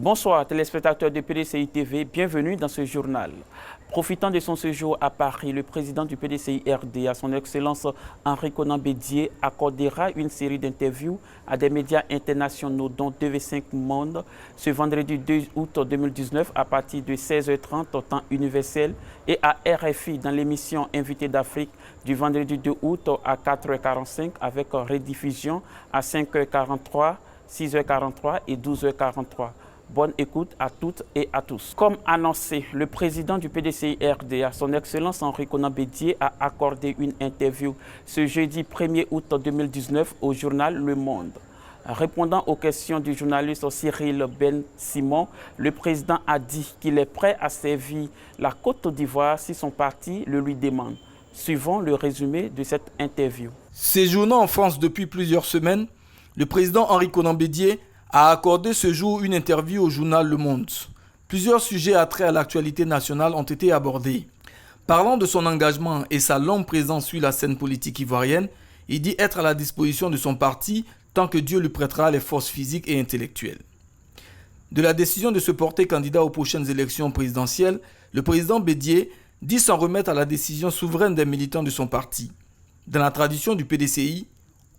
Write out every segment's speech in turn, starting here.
Bonsoir téléspectateurs de PDCI TV, bienvenue dans ce journal. Profitant de son séjour à Paris, le président du PDCI RDA, son Excellence Henri Konan Bédié, accordera une série d'interviews à des médias internationaux dont TV5 Monde ce vendredi 2 août 2019 à partir de 16h30 au temps universel et à RFI dans l'émission Invité d'Afrique du vendredi 2 août à 4h45 avec rediffusion à 5h43, 6h43 et 12h43. Bonne écoute à toutes et à tous. Comme annoncé, le président du PDCI RDA, son Excellence Henri Konan Bédié, a accordé une interview ce jeudi 1er août 2019 au journal Le Monde. Répondant aux questions du journaliste Cyril Ben Simon, le président a dit qu'il est prêt à servir la Côte d'Ivoire si son parti le lui demande. Suivons le résumé de cette interview. Séjournant en France depuis plusieurs semaines, le président Henri Konan Bédié a accordé ce jour une interview au journal Le Monde. Plusieurs sujets attraits à l'actualité nationale ont été abordés. Parlant de son engagement et sa longue présence sur la scène politique ivoirienne, il dit être à la disposition de son parti tant que Dieu lui prêtera les forces physiques et intellectuelles. De la décision de se porter candidat aux prochaines élections présidentielles, le président Bédié dit s'en remettre à la décision souveraine des militants de son parti. Dans la tradition du PDCI,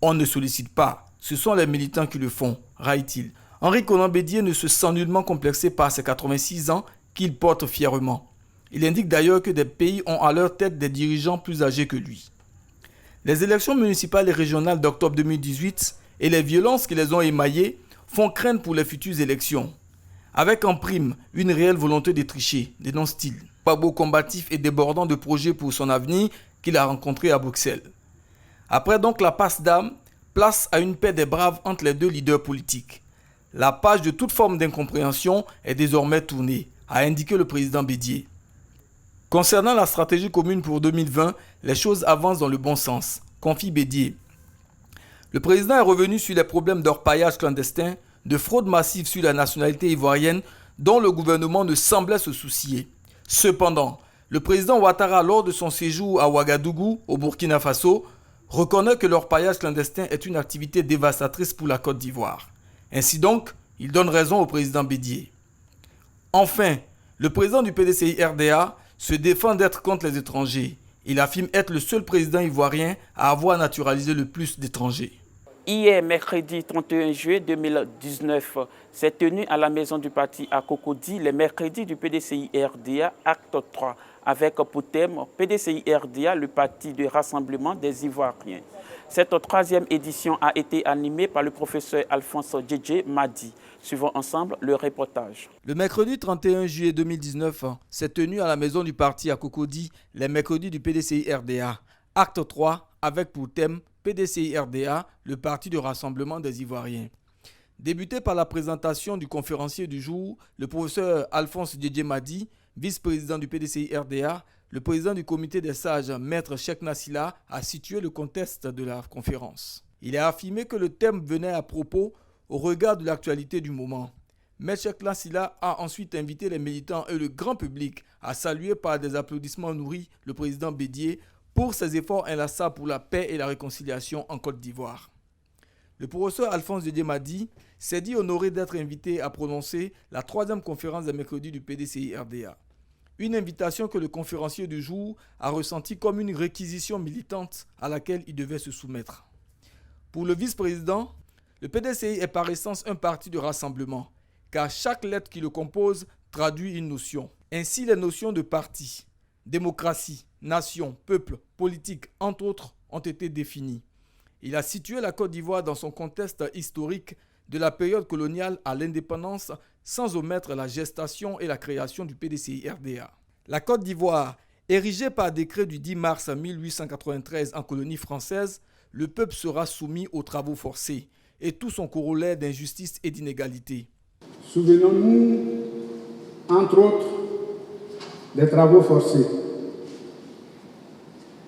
on ne sollicite pas. Ce sont les militants qui le font, raille-t-il. Henri Konan Bédié ne se sent nullement complexé par ses 86 ans qu'il porte fièrement. Il indique d'ailleurs que des pays ont à leur tête des dirigeants plus âgés que lui. Les élections municipales et régionales d'octobre 2018 et les violences qui les ont émaillées font craindre pour les futures élections. Avec en prime une réelle volonté de tricher, dénonce-t-il. Gbagbo combatif et débordant de projets pour son avenir qu'il a rencontré à Bruxelles. Après donc la passe d'âme, place à une paix des braves entre les deux leaders politiques. La page de toute forme d'incompréhension est désormais tournée, a indiqué le président Bédié. Concernant la stratégie commune pour 2020, les choses avancent dans le bon sens, confie Bédié. Le président est revenu sur les problèmes d'orpaillage clandestin, de fraude massive sur la nationalité ivoirienne dont le gouvernement ne semblait se soucier. Cependant, le président Ouattara, lors de son séjour à Ouagadougou, au Burkina Faso, reconnaît que l'orpaillage clandestin est une activité dévastatrice pour la Côte d'Ivoire. Ainsi donc, il donne raison au président Bédié. Enfin, le président du PDCI RDA se défend d'être contre les étrangers. Il affirme être le seul président ivoirien à avoir naturalisé le plus d'étrangers. Hier, mercredi 31 juillet 2019, s'est tenu à la maison du parti à Cocody les mercredis du PDCI RDA, acte 3, avec pour thème PDCI RDA, le parti de rassemblement des Ivoiriens. Cette troisième édition a été animée par le professeur Alphonse Djedje Madi. Suivons ensemble le reportage. Le mercredi 31 juillet 2019, s'est tenu à la maison du parti à Cocody les mercredis du PDCI RDA, acte 3, avec pour thème PDCI RDA, le parti de rassemblement des Ivoiriens. Débuté par la présentation du conférencier du jour, le professeur Alphonse Djedje Madi, vice-président du PDCI RDA, le président du comité des sages, Maître Cheikh Nassila, a situé le contexte de la conférence. Il a affirmé que le thème venait à propos au regard de l'actualité du moment. Maître Cheikh Nassila a ensuite invité les militants et le grand public à saluer par des applaudissements nourris le président Bédié pour ses efforts inlassables pour la paix et la réconciliation en Côte d'Ivoire. Le professeur Alphonse Djedje Madi s'est dit honoré d'être invité à prononcer la troisième conférence des mercredis du PDCI RDA. Une invitation que le conférencier du jour a ressentie comme une réquisition militante à laquelle il devait se soumettre. Pour le vice-président, le PDCI est par essence un parti de rassemblement, car chaque lettre qui le compose traduit une notion. Ainsi, les notions de parti, démocratie, nation, peuple, politique, entre autres, ont été définies. Il a situé la Côte d'Ivoire dans son contexte historique de la période coloniale à l'indépendance sans omettre la gestation et la création du PDCI RDA. La Côte d'Ivoire, érigée par décret du 10 mars 1893 en colonie française, le peuple sera soumis aux travaux forcés et tout son corollaire d'injustice et d'inégalité. Souvenons-nous, entre autres, des travaux forcés.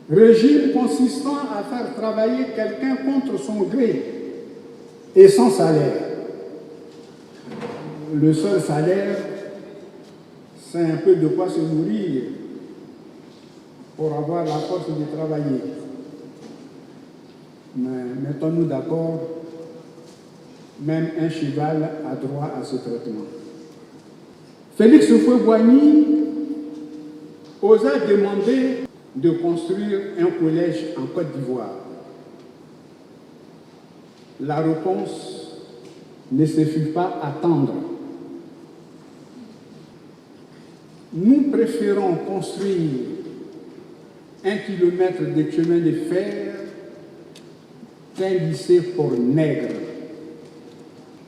Régime consistant à faire travailler quelqu'un contre son gré et sans salaire. Le seul salaire, c'est un peu de quoi se nourrir pour avoir la force de travailler. Mais mettons-nous d'accord, même un cheval a droit à ce traitement. Félix Houphouët-Boigny osa demander de construire un collège en Côte d'Ivoire. La réponse ne se fit pas attendre. Nous préférons construire 1 kilomètre de chemin de fer qu'un lycée pour nègres.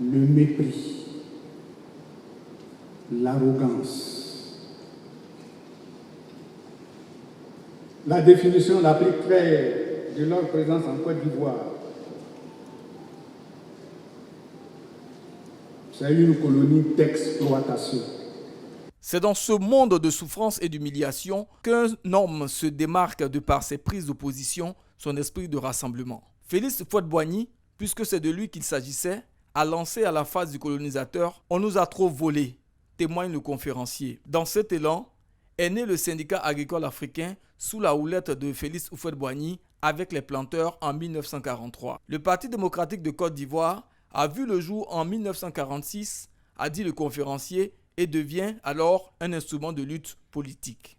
Le mépris, l'arrogance. La définition la plus claire de leur présence en Côte d'Ivoire, c'est une colonie d'exploitation. C'est dans ce monde de souffrance et d'humiliation qu'un homme se démarque de par ses prises de position, son esprit de rassemblement. Félix Houphouët-Boigny, puisque c'est de lui qu'il s'agissait, a lancé à la face du colonisateur « On nous a trop volé », témoigne le conférencier. Dans cet élan est né le syndicat agricole africain sous la houlette de Félix Houphouët-Boigny avec les planteurs en 1943. Le Parti démocratique de Côte d'Ivoire a vu le jour en 1946, a dit le conférencier, et devient alors un instrument de lutte politique.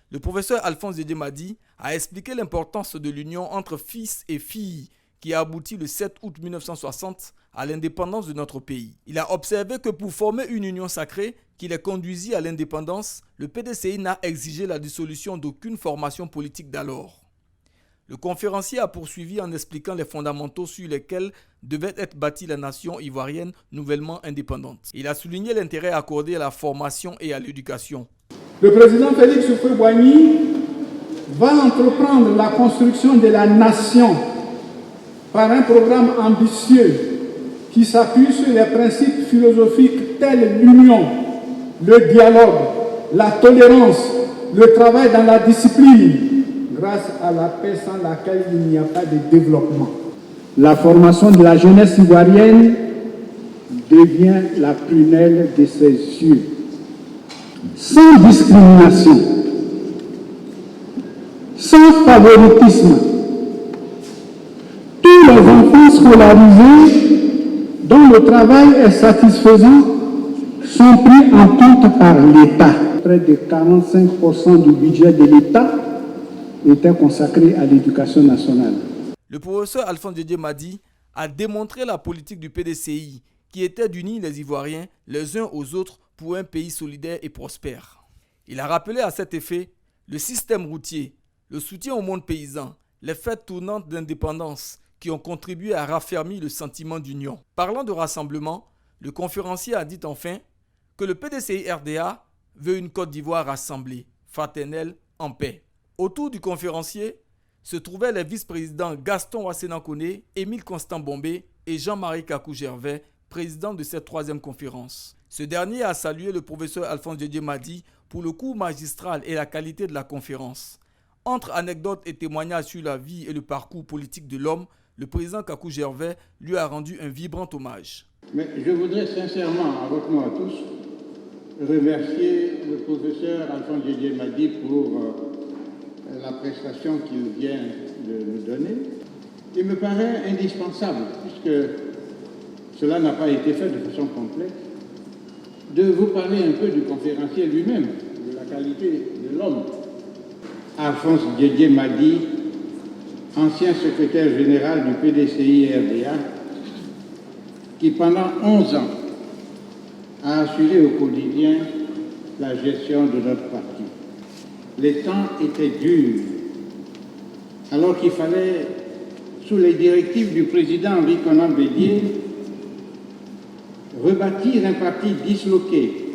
Le professeur Alphonse Didier Madi a expliqué l'importance de l'union entre fils et filles qui a abouti le 7 août 1960 à l'indépendance de notre pays. Il a observé que pour former une union sacrée qui les conduisit à l'indépendance, le PDCI n'a exigé la dissolution d'aucune formation politique d'alors. Le conférencier a poursuivi en expliquant les fondamentaux sur lesquels devait être bâtie la nation ivoirienne nouvellement indépendante. Il a souligné l'intérêt accordé à la formation et à l'éducation. Le président Félix Houphouët-Boigny va entreprendre la construction de la nation par un programme ambitieux qui s'appuie sur les principes philosophiques tels l'union, le dialogue, la tolérance, le travail dans la discipline, grâce à la paix sans laquelle il n'y a pas de développement. La formation de la jeunesse ivoirienne devient la prunelle de ses yeux. Sans discrimination, sans favoritisme, tous les enfants scolarisés dont le travail est satisfaisant sont pris en compte par l'État. Près de 45% du budget de l'État était consacré à l'éducation nationale. Le professeur Alphonse Didier Madi a démontré la politique du PDCI qui était d'unir les Ivoiriens les uns aux autres pour un pays solidaire et prospère. Il a rappelé à cet effet le système routier, le soutien au monde paysan, les fêtes tournantes d'indépendance qui ont contribué à raffermir le sentiment d'union. Parlant de rassemblement, le conférencier a dit enfin que le PDCI-RDA veut une Côte d'Ivoire rassemblée, fraternelle, en paix. Autour du conférencier se trouvaient les vice-présidents Gaston Wassénan-Koné, Émile Constant Bombé et Jean-Marie Kakou-Gervais, président de cette troisième conférence. Ce dernier a salué le professeur Alphonse Didier Madi pour le cours magistral et la qualité de la conférence. Entre anecdotes et témoignages sur la vie et le parcours politique de l'homme, le président Kakou-Gervais lui a rendu un vibrant hommage. Mais je voudrais sincèrement, avec nous à tous, remercier le professeur Alphonse Didier Madi pour la prestation qu'il vient de nous donner. Il me paraît indispensable, puisque cela n'a pas été fait de façon complète, de vous parler un peu du conférencier lui-même, de la qualité de l'homme. Alphonse Didier Madi, ancien secrétaire général du PDCI-RDA, qui pendant 11 ans a assuré au quotidien la gestion de notre parti. Les temps étaient durs, alors qu'il fallait, sous les directives du président Henri Konan Bédié, rebâtir un parti disloqué,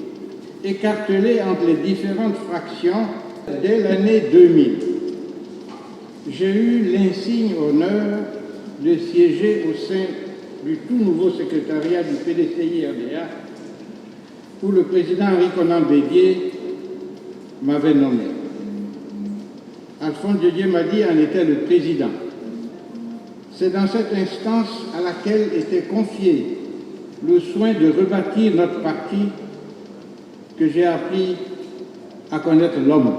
écartelé entre les différentes fractions dès l'année 2000. J'ai eu l'insigne honneur de siéger au sein du tout nouveau secrétariat du PDCI-RDA où le président Henri Konan Bédié m'avait nommé. Alphonse Didier Madi en était le président. C'est dans cette instance à laquelle était confié le soin de rebâtir notre parti que j'ai appris à connaître l'homme.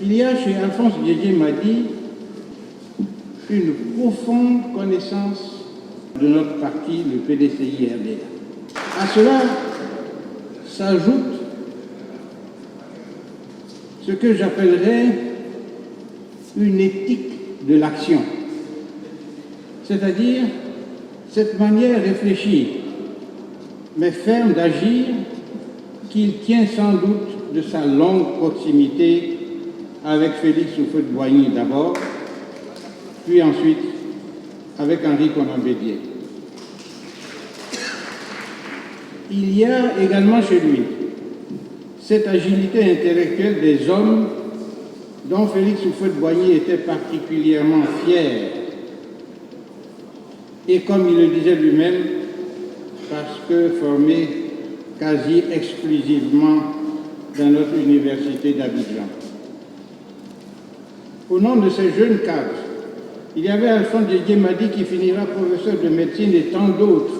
Il y a chez Alphonse Didier Madi une profonde connaissance de notre parti, le PDCI-RDA. À cela s'ajoute ce que j'appellerais une éthique de l'action, c'est-à-dire cette manière réfléchie mais ferme d'agir qu'il tient sans doute de sa longue proximité avec Félix Houphouët-Boigny d'abord, puis ensuite avec Henri Konan Bédié. Il y a également chez lui cette agilité intellectuelle des hommes dont Félix Houphouët-Boigny était particulièrement fier. Et comme il le disait lui-même, parce que formé quasi exclusivement dans notre université d'Abidjan. Au nom de ces jeunes cadres, il y avait Alphonse Didier-Madi qui finira professeur de médecine et tant d'autres,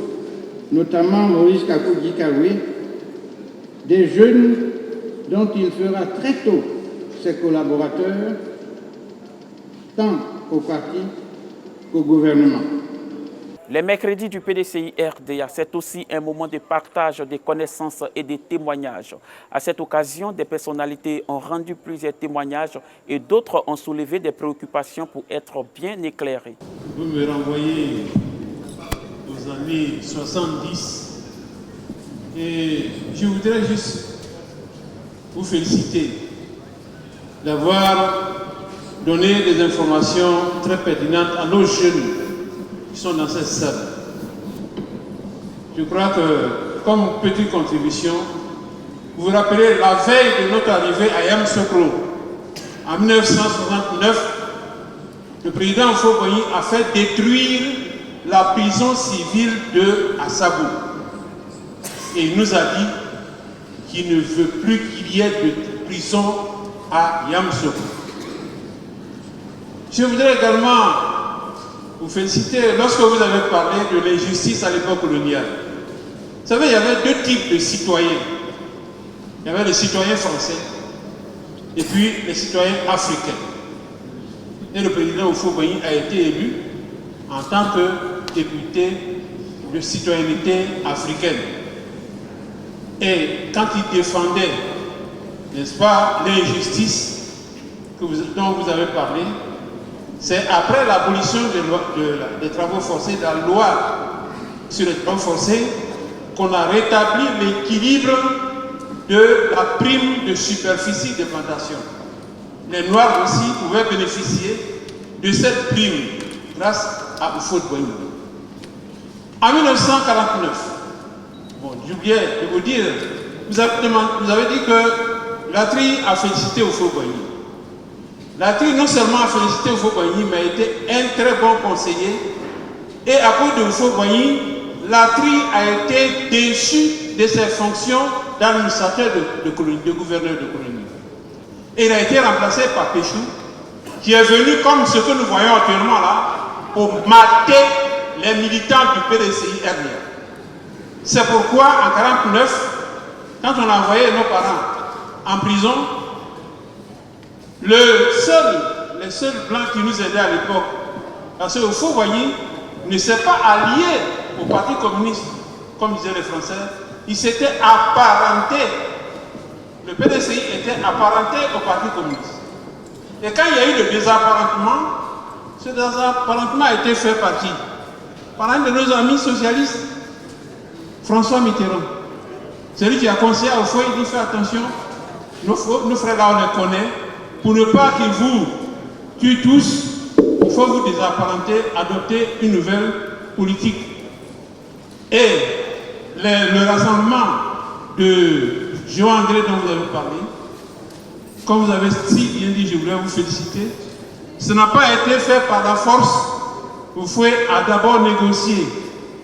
notamment Maurice Kakou-Dikaoué, des jeunes dont il fera très tôt ses collaborateurs, tant au parti qu'au gouvernement. Les mercredis du PDCI-RDA, c'est aussi un moment de partage des connaissances et des témoignages. À cette occasion, des personnalités ont rendu plusieurs témoignages et d'autres ont soulevé des préoccupations pour être bien éclairés. Vous me renvoyez aux années 70 et je voudrais juste vous féliciter d'avoir donné des informations très pertinentes à nos jeunes qui sont dans cette salle. Je crois que, comme petite contribution, vous vous rappelez la veille de notre arrivée à Yamoussoukro, en 1969, le président Houphouët-Boigny a fait détruire la prison civile de Assabou. Et il nous a dit qu'il ne veut plus qu'il y ait de prison à Yamoussoukro. Je voudrais également vous féliciter lorsque vous avez parlé de l'injustice à l'époque coloniale. Vous savez, il y avait deux types de citoyens. Il y avait les citoyens français et puis les citoyens africains. Et le président Houphouët-Boigny a été élu en tant que député de citoyenneté africaine. Et quand il défendait, n'est-ce pas, l'injustice dont vous avez parlé, c'est après l'abolition des travaux forcés, de la loi sur les travaux forcés, qu'on a rétabli l'équilibre de la prime de superficie de plantation. Les Noirs aussi pouvaient bénéficier de cette prime grâce à Houphouët-Boigny. En 1949, bon, j'oubliais de vous dire, vous avez dit que Latry a félicité Houphouët-Boigny. Latry non seulement a félicité Houphouët-Boigny, mais a été un très bon conseiller. Et à cause de Houphouët-Boigny, Latry a été déchu de ses fonctions d'administrateur de gouverneur de colonie. Et il a été remplacé par Péchou, qui est venu comme ce que nous voyons actuellement là, pour mater les militants du PDCI-RDA. C'est pourquoi en 1949, quand on a envoyé nos parents en prison, les seuls blancs qui nous aidaient à l'époque, parce que Houphouët-Boigny ne s'est pas allié au Parti communiste, comme disaient les Français, il s'était apparenté, le PDCI était apparenté au Parti communiste. Et quand il y a eu le désapparentement, ce désapparentement a été fait par qui? Par un de nos amis socialistes, François Mitterrand. Celui qui a conseillé à Houphouët, il dit faites attention, nos frères là on les connaît, pour ne pas qu'ils vous tuent tous, il faut vous désapparenter, adopter une nouvelle politique. Et le rassemblement de Jean André dont vous avez parlé, comme vous avez si bien dit, je voulais vous féliciter, ce n'a pas été fait par la force. Houphouët a d'abord négocié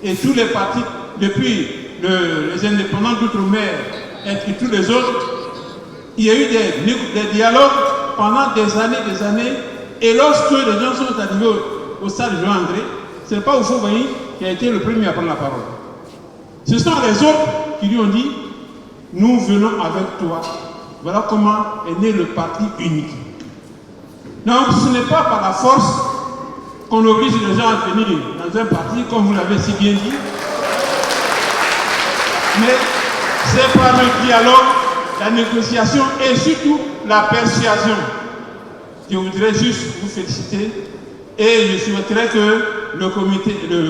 et tous les partis, depuis les indépendants d'outre-mer et tous les autres, il y a eu des dialogues pendant des années, et lorsque les gens sont arrivés au stade de Jean André, ce n'est pas Houphouët-Boigny qui a été le premier à prendre la parole. Ce sont les autres qui lui ont dit, nous venons avec toi. Voilà comment est né le parti unique. Donc ce n'est pas par la force qu'on oblige les gens à venir dans un parti, comme vous l'avez si bien dit, mais c'est par le dialogue, la négociation et surtout la persuasion. Je voudrais juste vous féliciter et je souhaiterais que le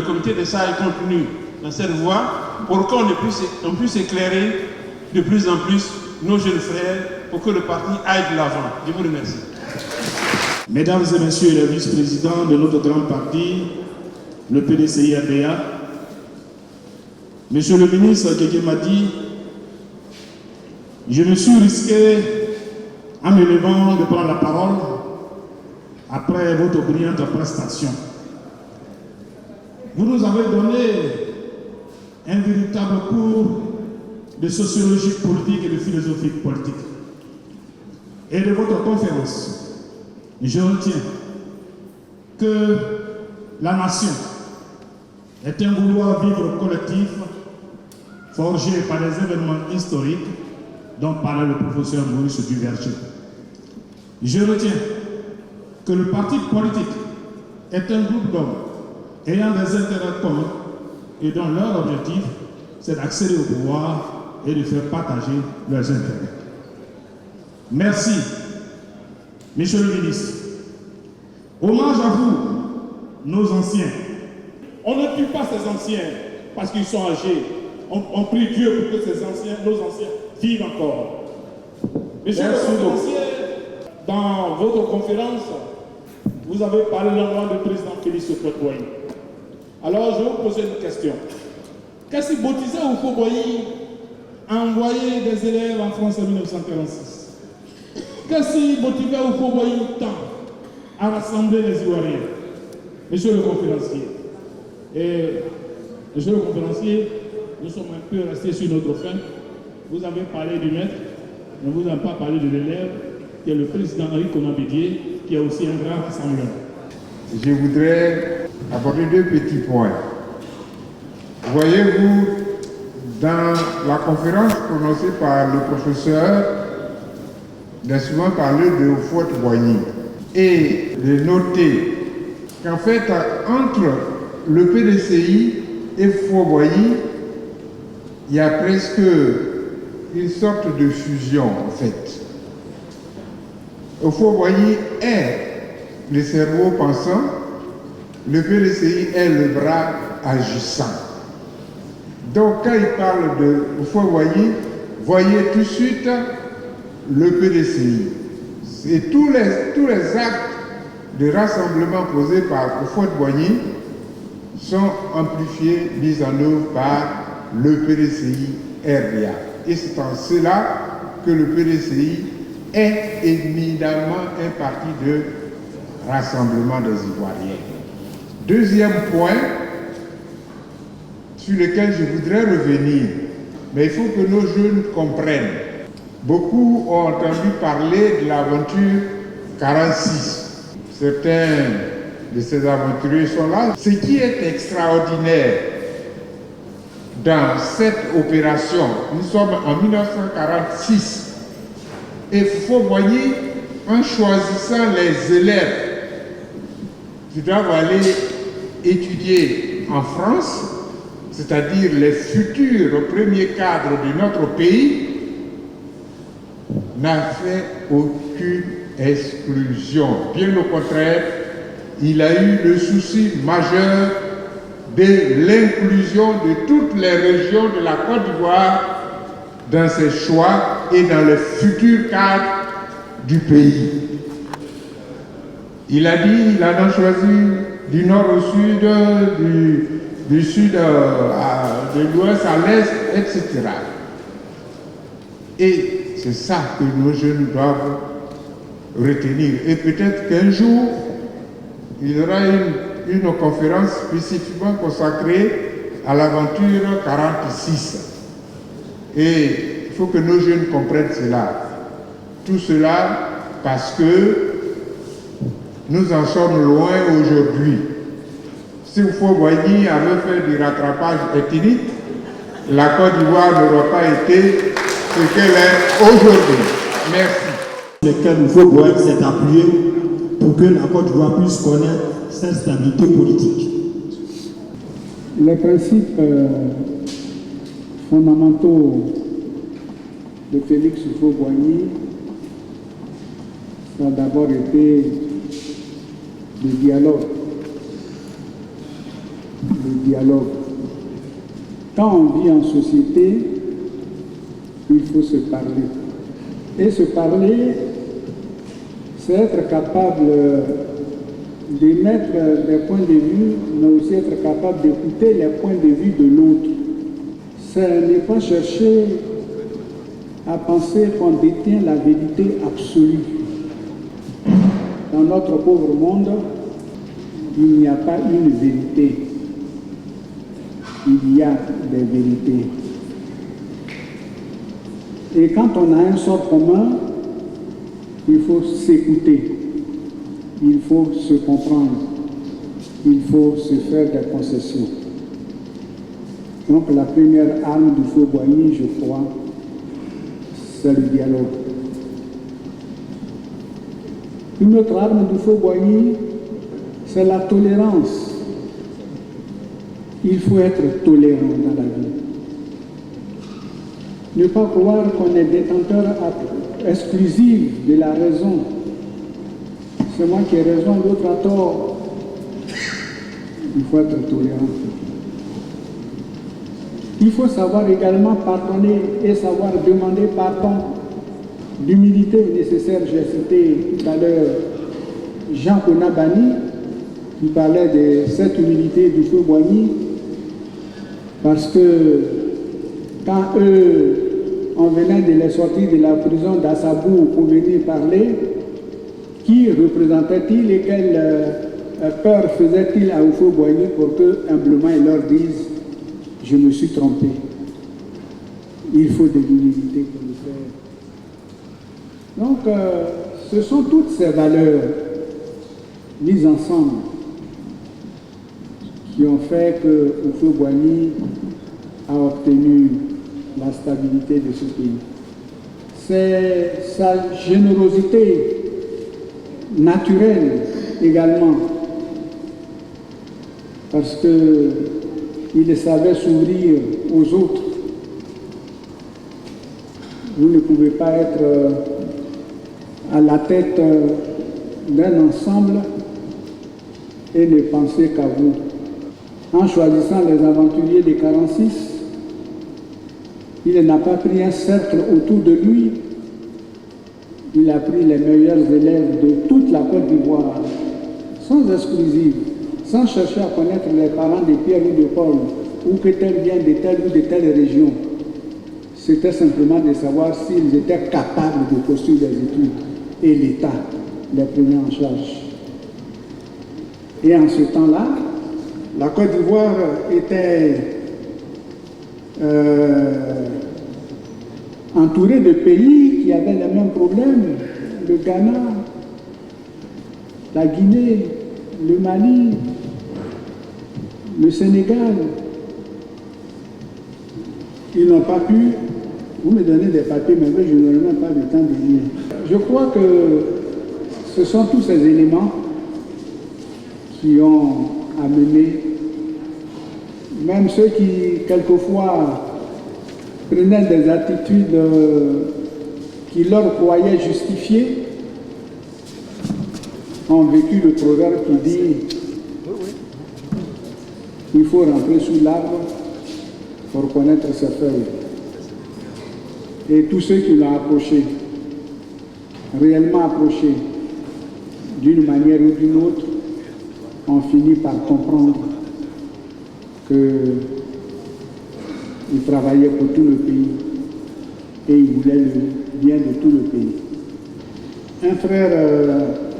comité de sages continue dans cette voie pour qu'on puisse éclairer de plus en plus nos jeunes frères pour que le parti aille de l'avant. Je vous remercie. Mesdames et messieurs les vice-présidents de notre grand parti, le PDCI-RDA, Monsieur le ministre Guégué Madi, je me suis risqué en me levant de prendre la parole après votre brillante prestation. Vous nous avez donné un véritable cours de sociologie politique et de philosophie politique. Et de votre conférence, je retiens que la nation est un vouloir vivre collectif forgé par des événements historiques dont parlait le professeur Maurice Duverger. Je retiens que le parti politique est un groupe d'hommes ayant des intérêts communs et dont leur objectif, c'est d'accéder au pouvoir et de faire partager leurs intérêts. Merci, Monsieur le ministre. Hommage à vous, nos anciens. On ne tue pas ces anciens parce qu'ils sont âgés. On prie Dieu pour que ces anciens, nos anciens, vivent encore. Monsieur le conférencier, dans votre conférence, vous avez parlé longuement du président Félix Houphouët-Boigny. Alors, je vais vous poser une question. Qu'est-ce qui motivait Houphouët-Boigny à envoyer des élèves en France en 1946? Qu'est-ce qui motivait Houphouët-Boigny tant à rassembler les Ivoiriens? Monsieur le conférencier. Et, monsieur le conférencier, nous sommes un peu restés sur notre fin. Vous avez parlé du maître, mais vous n'avez pas parlé de l'élève, qui est le président Henri-Konan Bédié, qui est aussi un grand rassembleur. Je voudrais aborder deux petits points. Voyez-vous, dans la conférence prononcée par le professeur, il a souvent parlé de Houphouët-Boigny. Et de noter qu'en fait, entre le PDCI et Houphouët-Boigny, il y a presque une sorte de fusion, en fait. Houphouët-Boigny est le cerveau pensant, le PDCI est le bras agissant. Donc, quand il parle de Houphouët-Boigny, voyez tout de suite le PDCI. Et tous les actes de rassemblement posés par Houphouët-Boigny sont amplifiés, mis en œuvre par le PDCI-RDA. Et c'est en cela que le PDCI est éminemment un parti de rassemblement des Ivoiriens. Deuxième point sur lequel je voudrais revenir, mais il faut que nos jeunes comprennent. Beaucoup ont entendu parler de l'aventure 46. Certains de ces aventuriers sont là. Ce qui est extraordinaire dans cette opération, nous sommes en 1946, et Houphouët-Boigny, en choisissant les élèves qui doivent aller étudier en France, c'est-à-dire les futurs premiers cadres de notre pays, n'a fait aucune exclusion. Bien au contraire, il a eu le souci majeur de l'inclusion de toutes les régions de la Côte d'Ivoire dans ses choix et dans les futurs cadres du pays. Il a dit, il en a choisi du nord au sud, du sud de l'ouest à l'est, etc. Et c'est ça que nos jeunes doivent retenir. Et peut-être qu'un jour, il y aura une conférence spécifiquement consacrée à l'aventure 46. Et il faut que nos jeunes comprennent cela. Tout cela parce que nous en sommes loin aujourd'hui. Si Houphouët-Boigny avait fait du rattrapage ethnique, la Côte d'Ivoire n'aurait pas été ce qu'elle est aujourd'hui. Merci. Lesquels Houphouët-Boigny s'est appuyé pour que la Côte d'Ivoire puisse connaître sa stabilité politique. Les principes fondamentaux de Félix Houphouët-Boigny, ça a d'abord été le dialogue. Le dialogue. Quand on vit en société, il faut se parler. Et se parler, c'est être capable d'émettre des points de vue, mais aussi être capable d'écouter les points de vue de l'autre. Ce n'est pas chercher à penser qu'on détient la vérité absolue. Dans notre pauvre monde, il n'y a pas une vérité. Il y a des vérités. Et quand on a un sort commun, il faut s'écouter, il faut se comprendre, il faut se faire des concessions. Donc la première arme du Houphouët-Boigny, je crois, c'est le dialogue. Une autre arme du Houphouët-Boigny, c'est la tolérance. Il faut être tolérant dans la vie. Ne pas croire qu'on est détenteur exclusif de la raison. C'est moi qui ai raison, l'autre a tort. Il faut être tolérant. Il faut savoir également pardonner et savoir demander pardon. L'humilité nécessaire, j'ai cité tout à l'heure Jean Konabani, qui parlait de cette humilité du Houphouët-Boigny, parce que quand on venait de les sortir de la prison d'Assabou pour venir parler, qui représentait-il et quelle peur faisait-il à Houphouët-Boigny pour que humblement il leur dise « Je me suis trompé ». Il faut de l'humilité pour le faire. Donc, ce sont toutes ces valeurs mises ensemble qui ont fait que Houphouët-Boigny a obtenu la stabilité de ce pays. C'est sa générosité naturelle également, parce qu'il savait s'ouvrir aux autres. Vous ne pouvez pas être à la tête d'un ensemble et ne penser qu'à vous. En choisissant les aventuriers des 46, il n'a pas pris un cercle autour de lui, il a pris les meilleurs élèves de toute la Côte d'Ivoire, sans exclusive, sans chercher à connaître les parents de Pierre ou de Paul, ou que tel vient de telle ou de telle région. C'était simplement de savoir s'ils étaient capables de poursuivre des études, et l'État les prenait en charge. Et en ce temps-là, la Côte d'Ivoire était entourée de pays qui avaient les mêmes problèmes. Le Ghana, la Guinée, le Mali, le Sénégal. Ils n'ont pas pu, vous me donnez des papiers, mais je n'aurai même pas le temps de lire. Je crois que ce sont tous ces éléments qui ont amené, même ceux qui, quelquefois, prenaient des attitudes qui leur croyaient justifiées, ont vécu le proverbe qui dit il faut rentrer sous l'arbre pour connaître ses feuilles. Et tous ceux qui l'ont approché, réellement approché, d'une manière ou d'une autre, ont fini par comprendre qu'il travaillait pour tout le pays et il voulait le bien de tout le pays. Un frère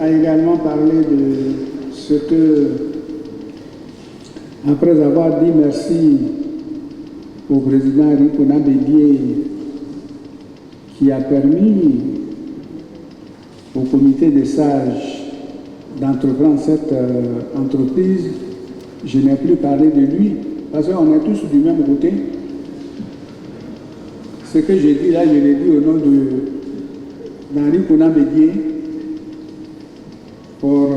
a également parlé de ce que, après avoir dit merci au président Rikonan Bédié, qui a permis au comité des sages d'entreprendre cette entreprise, je n'ai plus parlé de lui, parce qu'on est tous du même côté. Ce que j'ai dit là, je l'ai dit au nom d'Henri Konan Bédié pour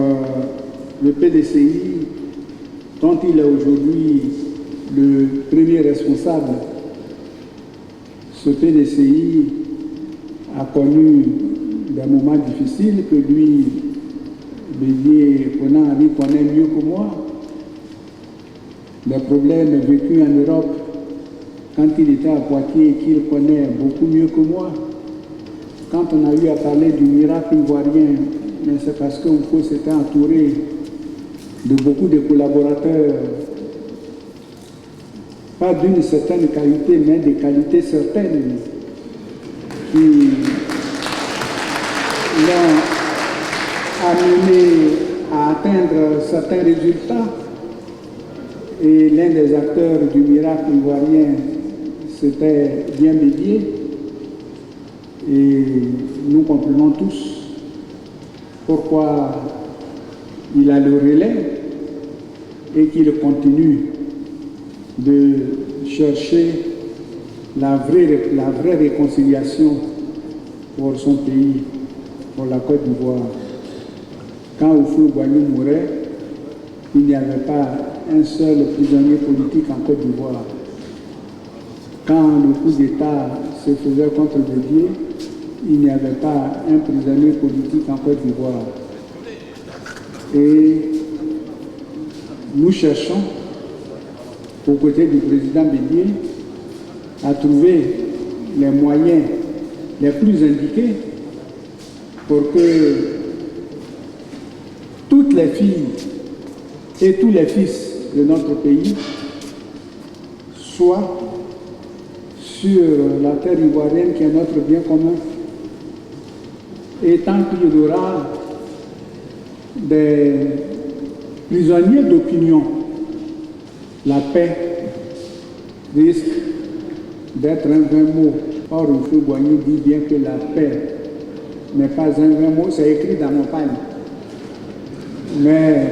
le PDCI, dont il est aujourd'hui le premier responsable. Ce PDCI a connu des moments difficiles que lui, Bédié Konaré, connaît mieux que moi. Des problèmes vécus en Europe quand il était à Poitiers et qu'il connaît beaucoup mieux que moi. Quand on a eu à parler du miracle ivoirien, mais c'est parce qu'Oufo s'était entouré de beaucoup de collaborateurs, pas d'une certaine qualité, mais de qualités certaines, qui l'ont amené à atteindre certains résultats. Et l'un des acteurs du miracle ivoirien, c'était bien Bédié. Et nous comprenons tous pourquoi il a le relais et qu'il continue de chercher la vraie réconciliation pour son pays, pour la Côte d'Ivoire. Quand Houphouët-Boigny mourait, il n'y avait pas un seul prisonnier politique en Côte d'Ivoire. Quand le coup d'État se faisait contre Bédié, il n'y avait pas un prisonnier politique en Côte d'Ivoire. Et nous cherchons, aux côtés du président Bédié, à trouver les moyens les plus indiqués pour que toutes les filles et tous les fils de notre pays soient sur la terre ivoirienne qui est notre bien commun. Et tant qu'il y aura des prisonniers d'opinion, la paix risque d'être un vain mot. Or, Houphouët-Boigny dit bien que la paix n'est pas un vain mot, c'est écrit dans mon palme, mais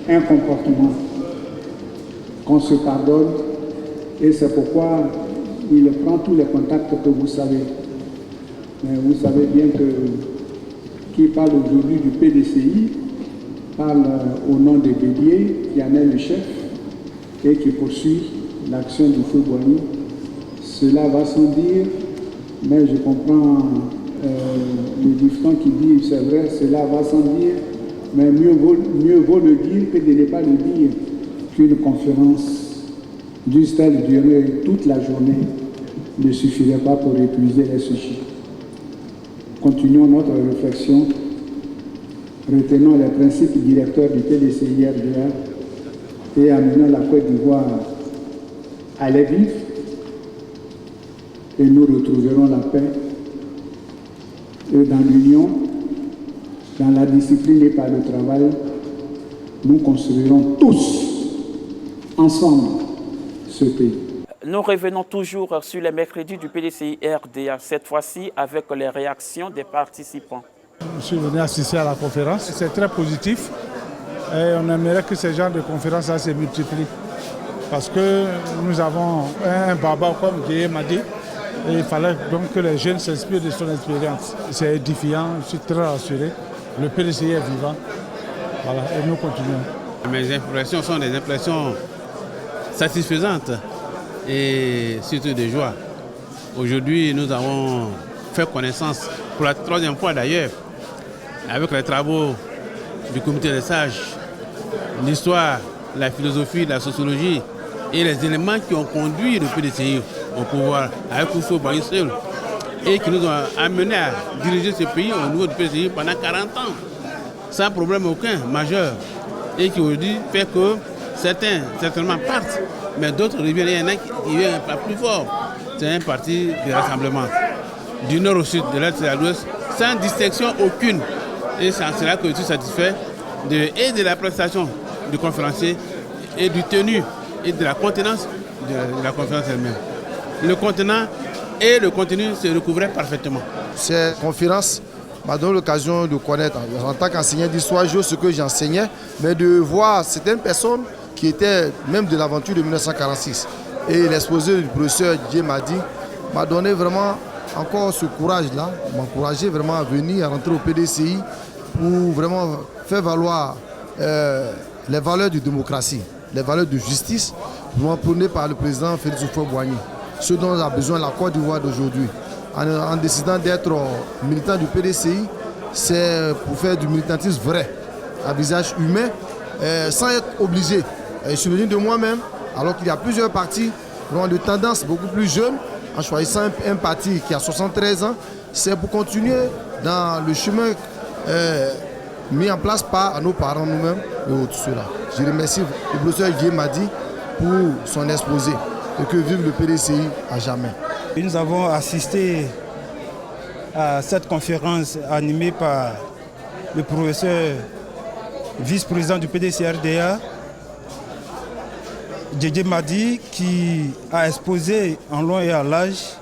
un comportement qu'on se pardonne, et c'est pourquoi il prend tous les contacts que vous savez. Mais vous savez bien que qui parle aujourd'hui du PDCI parle au nom de Bédié, qui en est le chef et qui poursuit l'action du Houphouët-Boigny. Cela va sans dire, mais je comprends le dicton qui dit, c'est vrai, cela va sans dire, mais mieux vaut le dire que de ne pas le dire. Qu'une conférence dusse-t-elle durer toute la journée ne suffirait pas pour épuiser les sujets. Continuons notre réflexion, retenons les principes directeurs du PDCI-RDA et amenons la Côte d'Ivoire à les vivre, et nous retrouverons la paix. Et dans l'union, dans la discipline et par le travail, nous construirons tous ensemble ce pays. Nous revenons toujours sur les mercredis du PDCI-RDA, cette fois-ci avec les réactions des participants. Je suis venu assister à la conférence, c'est très positif et on aimerait que ce genre de conférences se multiplient parce que nous avons un baba, comme Guy m'a dit, et il fallait donc que les jeunes s'inspirent de son expérience. C'est édifiant, je suis très rassuré, le PDCI est vivant, voilà, et nous continuons. Mes impressions sont des impressions satisfaisantes et surtout de joie. Aujourd'hui, nous avons fait connaissance, pour la troisième fois d'ailleurs, avec les travaux du comité des sages, l'histoire, la philosophie, la sociologie et les éléments qui ont conduit le PDCI au pouvoir avec Houphouët-Boigny seul et qui nous ont amenés à diriger ce pays au niveau du PDCI pendant 40 ans, sans problème aucun majeur, et qui aujourd'hui fait que certains certainement partent, mais d'autres reviennent. Il y en a qui viennent pas plus fort. C'est un parti de rassemblement, du nord au sud, de l'est à l'ouest, sans distinction aucune. Et c'est en cela que je suis satisfait et de la prestation du conférencier et du tenu et de la contenance de la conférence elle-même. Le contenant et le contenu se recouvraient parfaitement. Cette conférence m'a donné l'occasion de connaître, en tant qu'enseignant d'histoire, ce que j'enseignais, mais de voir certaines personnes qui étaient même de l'aventure de 1946. Et l'exposé du professeur Didier Madi m'a donné vraiment encore ce courage-là, m'encourager vraiment à venir, à rentrer au PDCI pour vraiment faire valoir les valeurs de démocratie, les valeurs de justice, prônées par le président Félix Houphouët-Boigny. Ce dont a besoin la Côte d'Ivoire d'aujourd'hui. en décidant d'être militant du PDCI, c'est pour faire du militantisme vrai, à visage humain, sans être obligé. Je suis venu de moi-même, alors qu'il y a plusieurs partis qui ont de tendance beaucoup plus jeunes, en choisissant un parti qui a 73 ans, c'est pour continuer dans le chemin mis en place par nos parents nous-mêmes et tout cela. Je remercie le professeur Guy Madi pour son exposé et que vive le PDCI à jamais. Nous avons assisté à cette conférence animée par le professeur vice-président du PDCI-RDA, Guy Madi, qui a exposé en long et en large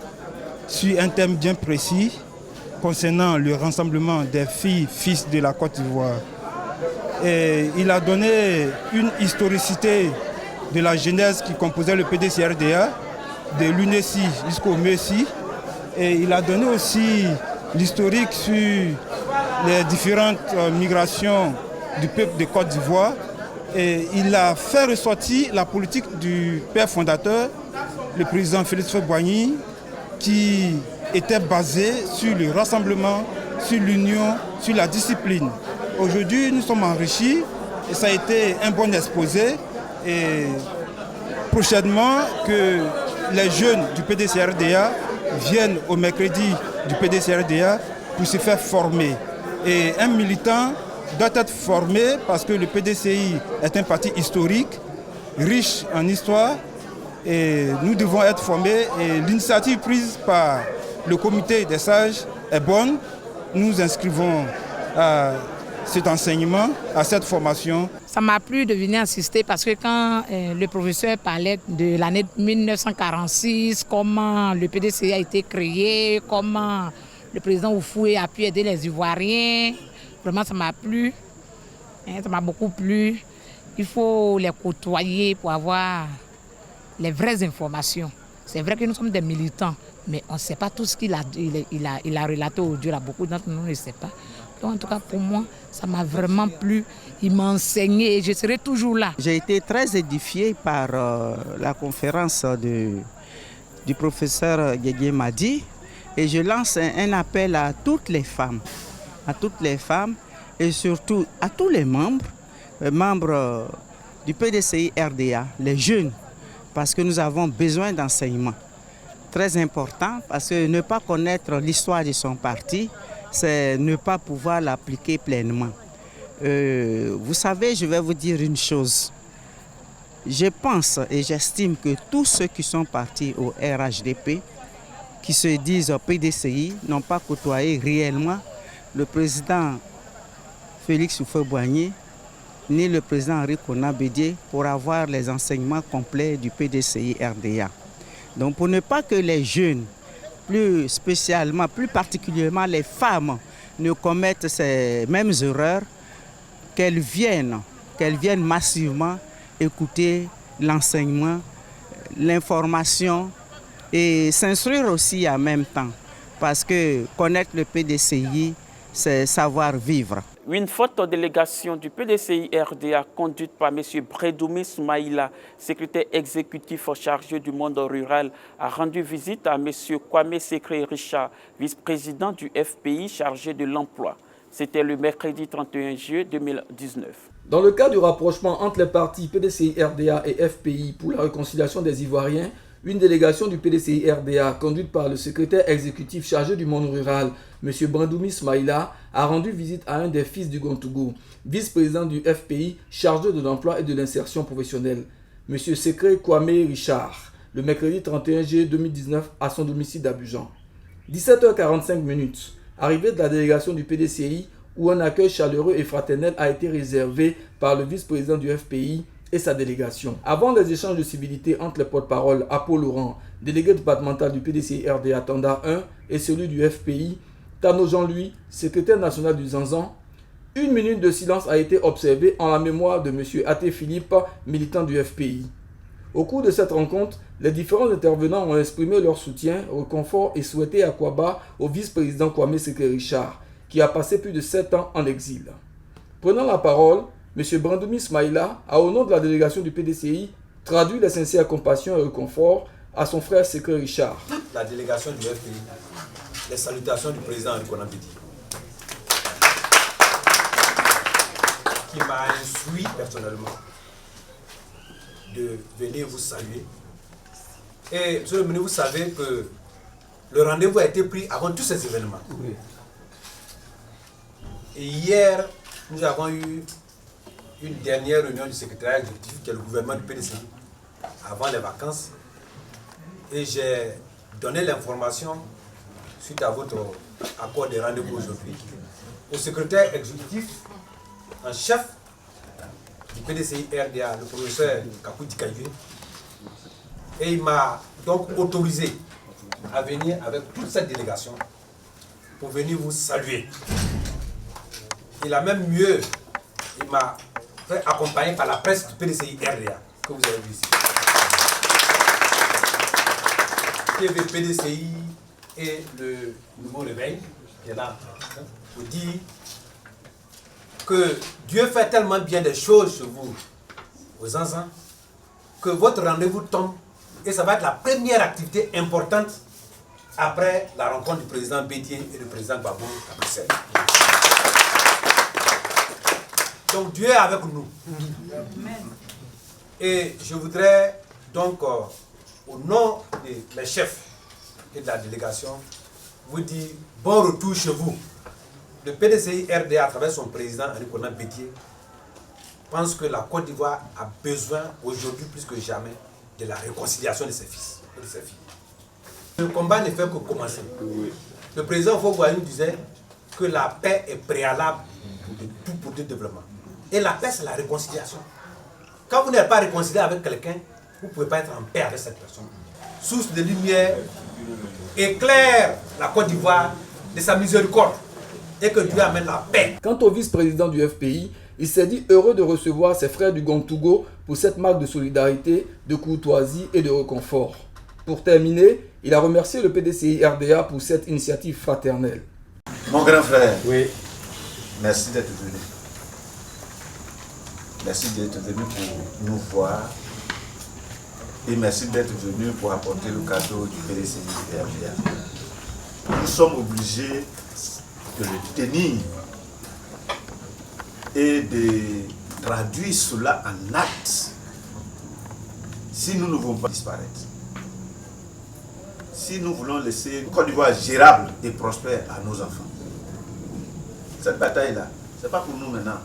sur un thème bien précis concernant le rassemblement des filles, fils de la Côte d'Ivoire. Et il a donné une historicité de la genèse qui composait le PDCI-RDA, de l'UNESI jusqu'au MESI. Et il a donné aussi l'historique sur les différentes migrations du peuple de Côte d'Ivoire. Et il a fait ressortir la politique du père fondateur, le président Félix Houphouët-Boigny, qui était basée sur le rassemblement, sur l'union, sur la discipline. Aujourd'hui, nous sommes enrichis et ça a été un bon exposé. Et prochainement, que les jeunes du PDCI-RDA viennent au mercredi du PDCI-RDA pour se faire former. Et un militant doit être formé parce que le PDCI est un parti historique, riche en histoire, et nous devons être formés. Et l'initiative prise par le comité des sages est bonne. Nous inscrivons à cet enseignement, à cette formation. Ça m'a plu de venir assister parce que quand le professeur parlait de l'année 1946, comment le PDCI a été créé, comment le président Houphouët a pu aider les Ivoiriens, vraiment ça m'a plu, ça m'a beaucoup plu. Il faut les côtoyer pour avoir les vraies informations. C'est vrai que nous sommes des militants, mais on ne sait pas tout ce qu'il a relaté aujourd'hui. Beaucoup d'entre nous ne savent pas. Donc, en tout cas, pour moi, ça m'a vraiment plu. Il m'a enseigné et je serai toujours là. J'ai été très édifié par la conférence du professeur Guy Madi et je lance un appel à toutes les femmes et surtout à tous les membres du PDCI-RDA, les jeunes, parce que nous avons besoin d'enseignement. Très important, parce que ne pas connaître l'histoire de son parti, c'est ne pas pouvoir l'appliquer pleinement. Vous savez, je vais vous dire une chose. Je pense et j'estime que tous ceux qui sont partis au RHDP, qui se disent au PDCI, n'ont pas côtoyé réellement le président Félix Houphouët-Boigny, ni le président Henri Konan Bédié pour avoir les enseignements complets du PDCI-RDA. Donc pour ne pas que les jeunes, plus spécialement, plus particulièrement les femmes, ne commettent ces mêmes erreurs, qu'elles viennent massivement écouter l'enseignement, l'information et s'instruire aussi en même temps. Parce que connaître le PDCI, c'est savoir vivre. Une forte délégation du PDCI-RDA conduite par M. Bredoumi Soumaïla, secrétaire exécutif chargé du monde rural, a rendu visite à M. Kwame Sekré Richard, vice-président du FPI chargé de l'emploi. C'était le mercredi 31 juillet 2019. Dans le cadre du rapprochement entre les partis PDCI-RDA et FPI pour la réconciliation des Ivoiriens, une délégation du PDCI-RDA conduite par le secrétaire exécutif chargé du monde rural, M. Bredoumi Soumaïla, a rendu visite à un des fils du Gontougou, vice-président du FPI chargé de l'emploi et de l'insertion professionnelle, M. Sekré Kwame Richard, le mercredi 31 juillet 2019 à son domicile d'Abidjan. 17h45, arrivée de la délégation du PDCI où un accueil chaleureux et fraternel a été réservé par le vice-président du FPI et sa délégation. Avant les échanges de civilité entre les porte-paroles Apo Laurent, délégué départemental du PDCI-RDA Tanda 1 et celui du FPI, Tano Jean-Louis, secrétaire national du Zanzan, une minute de silence a été observée en la mémoire de M. Até Philippe, militant du FPI. Au cours de cette rencontre, les différents intervenants ont exprimé leur soutien, réconfort et souhaité à Kwaba au vice-président Kwame Sekré Richard, qui a passé plus de 7 ans en exil. Prenant la parole, M. Bredoumi Soumaïla a, au nom de la délégation du PDCI, traduit les sincères compassions et réconfort à son frère Sekré Richard. La délégation du FPI les salutations du président Henri-Konan Bédié, qui m'a instruit personnellement de venir vous saluer. Et monsieur le ministre, vous savez que le rendez-vous a été pris avant tous ces événements. Oui. Et hier, nous avons eu une dernière réunion du secrétariat exécutif, qui est le gouvernement du PDCI, avant les vacances. Et j'ai donné l'information, suite à votre accord de rendez-vous aujourd'hui, au secrétaire exécutif en chef du PDCI RDA, le professeur Kakou Dikaïvé. Et il m'a donc autorisé à venir avec toute cette délégation pour venir vous saluer. Il a même mieux, il m'a fait accompagner par la presse du PDCI RDA, que vous avez vu ici. TV PDCI et le Nouveau Réveil, qui est là, pour dire que Dieu fait tellement bien des choses chez vous, aux Zanzans, que votre rendez-vous tombe et ça va être la première activité importante après la rencontre du président Bédié et du président Gbagbo à Bruxelles. Donc Dieu est avec nous. Et je voudrais donc, au nom des chefs et de la délégation, vous dire bon retour chez vous. Le PDCI RDA, à travers son président Henri-Konan Bédié, pense que la Côte d'Ivoire a besoin aujourd'hui plus que jamais de la réconciliation de ses fils et de ses filles. Le combat ne fait que commencer. Le président Fogouani disait que la paix est préalable de tout pour le développement. Et la paix, c'est la réconciliation. Quand vous n'êtes pas réconcilié avec quelqu'un, vous ne pouvez pas être en paix avec cette personne. Source de lumière, éclaire la Côte d'Ivoire de sa miséricorde et que Dieu amène la paix. Quant au vice-président du FPI, il s'est dit heureux de recevoir ses frères du Gontogo pour cette marque de solidarité, de courtoisie et de réconfort. Pour terminer, il a remercié le PDCI RDA pour cette initiative fraternelle. Mon grand frère, oui, merci d'être venu. Merci d'être venu pour nous voir et merci d'être venu pour apporter le cadeau du PDCI RDA. Nous sommes obligés de le tenir et de traduire cela en actes si nous ne voulons pas disparaître. Si nous voulons laisser une Côte d'Ivoire gérable et prospère à nos enfants. Cette bataille-là, ce n'est pas pour nous maintenant,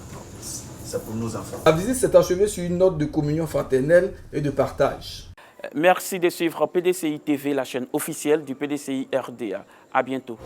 c'est pour nos enfants. La visite s'est achevée sur une note de communion fraternelle et de partage. Merci de suivre PDCI TV, la chaîne officielle du PDCI RDA. À bientôt.